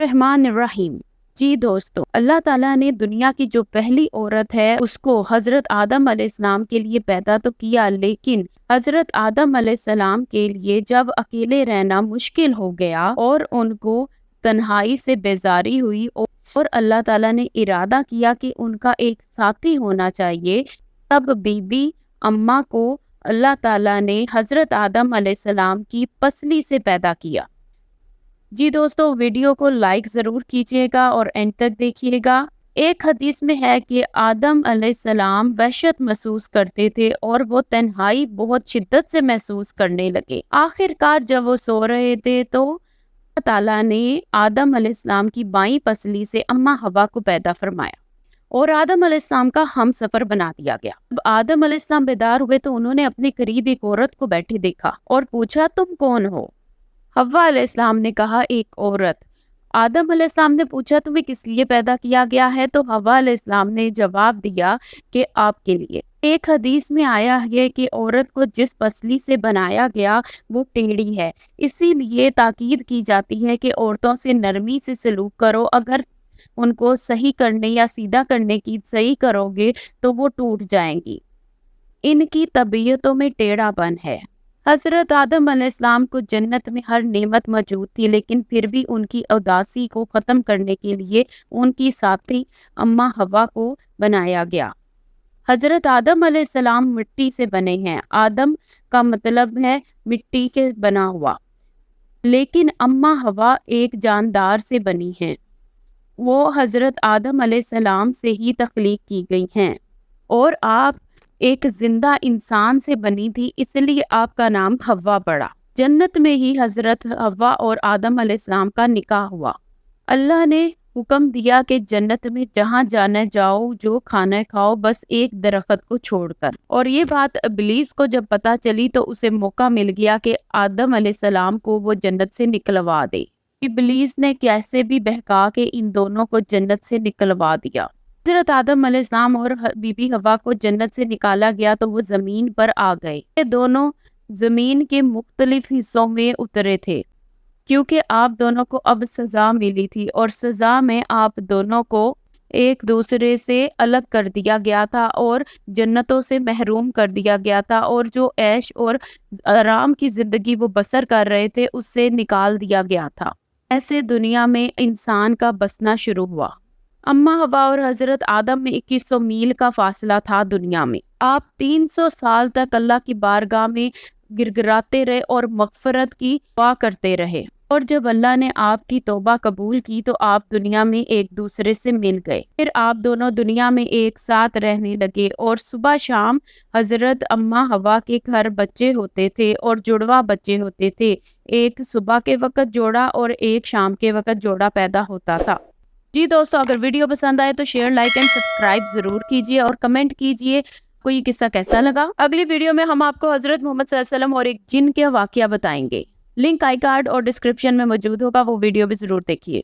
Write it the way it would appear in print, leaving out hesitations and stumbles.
रहमान रहीम। जी दोस्तों, अल्लाह ताला ने दुनिया की जो पहली औरत है उसको हजरत आदम अलैहिस्सलाम के लिए पैदा तो किया, लेकिन हजरत आदम अलैहिस्सलाम के लिए जब अकेले रहना मुश्किल हो गया और उनको तन्हाई से बेजारी हुई और अल्लाह ताला ने इरादा किया कि उनका एक साथी होना चाहिए, तब बीबी अम्मा को अल्लाह ताला ने हजरत आदम अलैहिस्सलाम की पसली से पैदा किया। जी दोस्तों, वीडियो को लाइक ज़रूर कीजिएगा और एंड तक देखिएगा। एक हदीस में है कि आदम अलैहिस्सलाम वहशत महसूस करते थे और वो तन्हाई बहुत शिद्दत से महसूस करने लगे। आखिरकार जब वो सो रहे थे तो अल्लाह ताला ने आदम अलैहिस्सलाम की बाईं पसली से अम्मा हवा को पैदा फरमाया और आदम अलैहिस्सलाम का हम सफर बना दिया गया। जब आदम अलैहिस्सलाम बेदार हुए तो उन्होंने अपने करीब एक औरत को बैठी देखा और पूछा, तुम कौन हो? हव्वा अलैहिस्सलाम ने कहा, एक औरत। आदम अलैहिस्सलाम ने पूछा, तुम्हें किस लिए पैदा किया गया है? तो हव्वा अलैहिस्सलाम ने जवाब दिया कि आपके लिए। एक हदीस में आया है कि औरत को जिस पसली से बनाया गया वो टेढ़ी है, इसीलिए ताकीद की जाती है कि औरतों से नरमी से सलूक करो। अगर उनको सही करने या सीधा करने की सही करोगे तो वो टूट जाएंगी। इनकी तबीयतों में टेढ़ापन है। हजरत आदम अलैहिस्सलाम को जन्नत में हर नेमत मौजूद थी, लेकिन फिर भी उनकी उदासी को ख़त्म करने के लिए उनकी साथी अम्मा हवा को बनाया गया। हजरत आदम अलैहिस्सलाम मिट्टी से बने हैं। आदम का मतलब है मिट्टी के बना हुआ, लेकिन अम्मा हवा एक जानदार से बनी हैं। वो हजरत आदम अलैहिस्सलाम से ही तख्लीक की गई हैं और आप एक जिंदा इंसान से बनी थी, इसलिए आपका नाम हव्वा पड़ा। जन्नत में ही हजरत हव्वा और आदम अलैहिस्सलाम का निकाह हुआ। अल्लाह ने हुक्म दिया कि जन्नत में जहाँ जाना जाओ, जो खाना खाओ, बस एक दरख्त को छोड़कर। और ये बात इब्लीस को जब पता चली तो उसे मौका मिल गया कि आदम अलैहिस्सलाम को वो जन्नत से निकलवा दे। इब्लीस ने कैसे भी बहका के इन दोनों को जन्नत से निकलवा दिया। हजरत आदम अलैहिस्सलाम और बीबी हवा को जन्नत से निकाला गया तो वो जमीन पर आ गए। ये दोनों जमीन के मुख्तलिफ हिस्सों में उतरे थे, क्योंकि आप दोनों को अब सजा मिली थी और सजा में आप दोनों को एक दूसरे से अलग कर दिया गया था और जन्नतों से महरूम कर दिया गया था, और जो ऐश और आराम की जिंदगी वो बसर कर रहे थे उससे निकाल दिया गया था। ऐसे दुनिया में इंसान का बसना शुरू हुआ। अम्मा हवा और हजरत आदम में 2100 मील का फासला था दुनिया में। आप 300 साल तक अल्लाह की बारगाह में गिड़गिड़ाते रहे और मगफरत की दुआ करते रहे, और जब अल्लाह ने आपकी तौबा कबूल की तो आप दुनिया में एक दूसरे से मिल गए। फिर आप दोनों दुनिया में एक साथ रहने लगे और सुबह शाम हजरत अम्मा हवा के घर बच्चे होते थे और जुड़वा बच्चे होते थे। एक सुबह के वक्त जोड़ा और एक शाम के वक्त जोड़ा पैदा होता था। जी दोस्तों, अगर वीडियो पसंद आए तो शेयर, लाइक एंड सब्सक्राइब जरूर कीजिए और कमेंट कीजिए कोई किस्सा कैसा लगा। अगली वीडियो में हम आपको हजरत मोहम्मद सल्लल्लाहु अलैहि वसल्लम और एक जिन के वाकया बताएंगे। लिंक आई कार्ड और डिस्क्रिप्शन में मौजूद होगा, वो वीडियो भी जरूर देखिए।